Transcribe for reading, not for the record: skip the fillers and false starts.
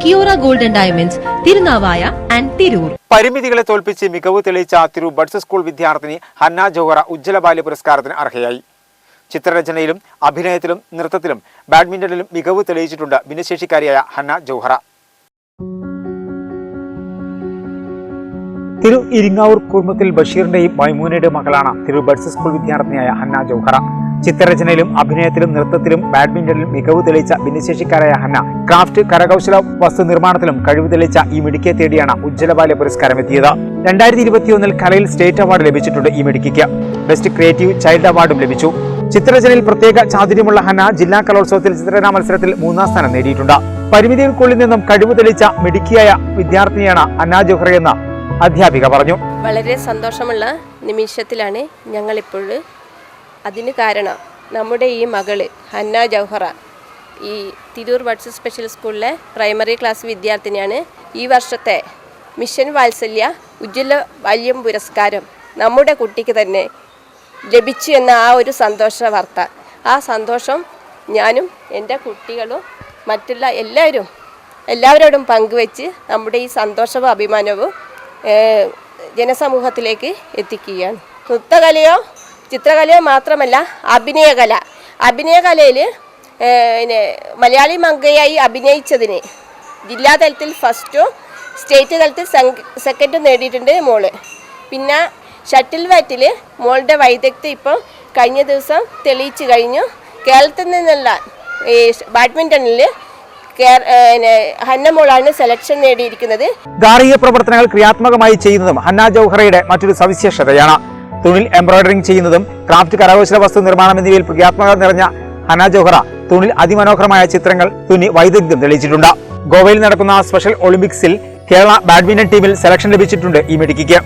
Kiora Golden Diamonds, Thirunavaya and Tirur. പരിമിതികളെ തോൽപ്പിച്ച് മികവ് തെളിയിച്ച തിരൂർ ബഡ്സ് സ്കൂൾ വിദ്യാർത്ഥിനി ഹന്ന ജോഹറ ഉജ്ജ്വല ബാല്യ പുരസ്കാരത്തിന് അർഹയായി. ചിത്രരചനയിലും അഭിനയത്തിലും നൃത്തത്തിലും ബാഡ്മിന്റണിലും മികവ് തെളിയിച്ചിട്ടുണ്ട് ഭിന്നശേഷിക്കാരിയായ ഹന്ന ജോഹറ. തിരു ഇരിങ്ങാവൂർ കുർമത്തിൽ ബഷീറിന്റെയും മൈമൂനയുടെയും മകളാണ് തിരൂർ ബഡ്സ് സ്കൂൾ വിദ്യാർത്ഥിനിയായ ഹന്ന ജോഹറ. ചിത്രരചനയിലും അഭിനയത്തിലും നൃത്തത്തിലും ബാഡ്മിന്റണിലും മികവ് തെളിയിച്ച ഭിന്നശേഷിക്കാരായ ഹന്ന ക്രാഫ്റ്റ് കരകൗശല വസ്തു നിർമ്മാണത്തിലും കഴിവ് തെളിയിച്ച ഈ മിടുക്കിയെ തേടിയാണ് ഉജ്ജ്വല ബാല്യ പുരസ്കാരം എത്തിയത്. 2021 കലയിൽ സ്റ്റേറ്റ് അവാർഡ് ലഭിച്ചിട്ടുണ്ട് ഈ മിടുക്കിക്ക്. ബെസ്റ്റ് ക്രിയേറ്റീവ് ചൈൽഡ് അവാർഡും ലഭിച്ചു. ചിത്രരചനയിൽ പ്രത്യേക ചാതുര്യമുള്ള ഹന്ന ജില്ലാ കലോത്സവത്തിൽ ചിത്രരചനാ മത്സരത്തിൽ 3ാം സ്ഥാനം നേടിയിട്ടുണ്ട്. പരിമിതികൾക്കുള്ളിൽ നിന്നും കഴിവ് തെളിയിച്ച മിടുക്കിയായ വിദ്യാർത്ഥിനിയാണ് ഹന്ന ജോഹറയെന്ന് അധ്യാപിക പറഞ്ഞു. വളരെ സന്തോഷമുള്ള നിമിഷത്തിലാണ് ഞങ്ങളിപ്പോൾ. അതിന് കാരണം നമ്മുടെ ഈ മകള് ഹന്ന ജൗഹറ ഈ തിരൂർ ബഡ്സ് സ്പെഷ്യൽ സ്കൂളിലെ പ്രൈമറി ക്ലാസ് വിദ്യാർത്ഥിനിയാണ്. ഈ വർഷത്തെ മിഷൻ വാത്സല്യ ഉജ്ജ്വല ബാല്യം പുരസ്കാരം നമ്മുടെ കുട്ടിക്ക് തന്നെ ലഭിച്ചു എന്ന ആ ഒരു സന്തോഷ വാർത്ത, ആ സന്തോഷം ഞാനും എൻ്റെ കുട്ടികളും മറ്റുള്ള എല്ലാവരോടും പങ്കുവെച്ച് നമ്മുടെ ഈ സന്തോഷവും അഭിമാനവും ജനസമൂഹത്തിലേക്ക് എത്തിക്കുകയാണ്. നൃത്തകലയോ ചിത്രകലയോ മാത്രമല്ല, അഭിനയകലയിൽ മലയാളി മങ്കയായി അഭിനയിച്ചതിന് ജില്ലാതലത്തിൽ ഫസ്റ്റും സ്റ്റേറ്റ് തലത്തിൽ സെക്കൻഡും നേടിയിട്ടുണ്ട് മോള്. പിന്നെ ഷട്ടിൽ ബാറ്റിൽ മോളുടെ വൈദഗ്ധ്യം ഇപ്പോൾ കഴിഞ്ഞ ദിവസം തെളിയിച്ചു കഴിഞ്ഞു. കേരളത്തിൽ നിന്നുള്ള ഈ ബാഡ്മിൻ്റണിൽ ഹന്ന മോളാണ് സെലക്ഷൻ നേടിയിരിക്കുന്നത്. ഗാർഹിക പ്രവർത്തനങ്ങൾ ക്രിയാത്മകമായി ചെയ്യുന്നതും ഹന്ന ജൗഹറയുടെ മറ്റൊരു സവിശേഷതയാണ്. തുണിൽ എംബ്രോയിഡറിംഗ് ചെയ്യുന്നതും ക്രാഫ്റ്റ് കരകൗശല വസ്തു നിർമ്മാണം എന്നിവയിൽ ക്രിയാത്മകത നിറഞ്ഞ ഹന്ന ജോഹറ തുണിൽ അതിമനോഹരമായ ചിത്രങ്ങൾ തുന്നി വൈദഗ്ധ്യം തെളിയിച്ചിട്ടുണ്ട്. ഗോവയിൽ നടക്കുന്ന സ്പെഷ്യൽ ഒളിമ്പിക്സിൽ കേരള ബാഡ്മിന്റൺ ടീമിൽ സെലക്ഷൻ ലഭിച്ചിട്ടുണ്ട് ഈ മിടുക്കിക്ക്.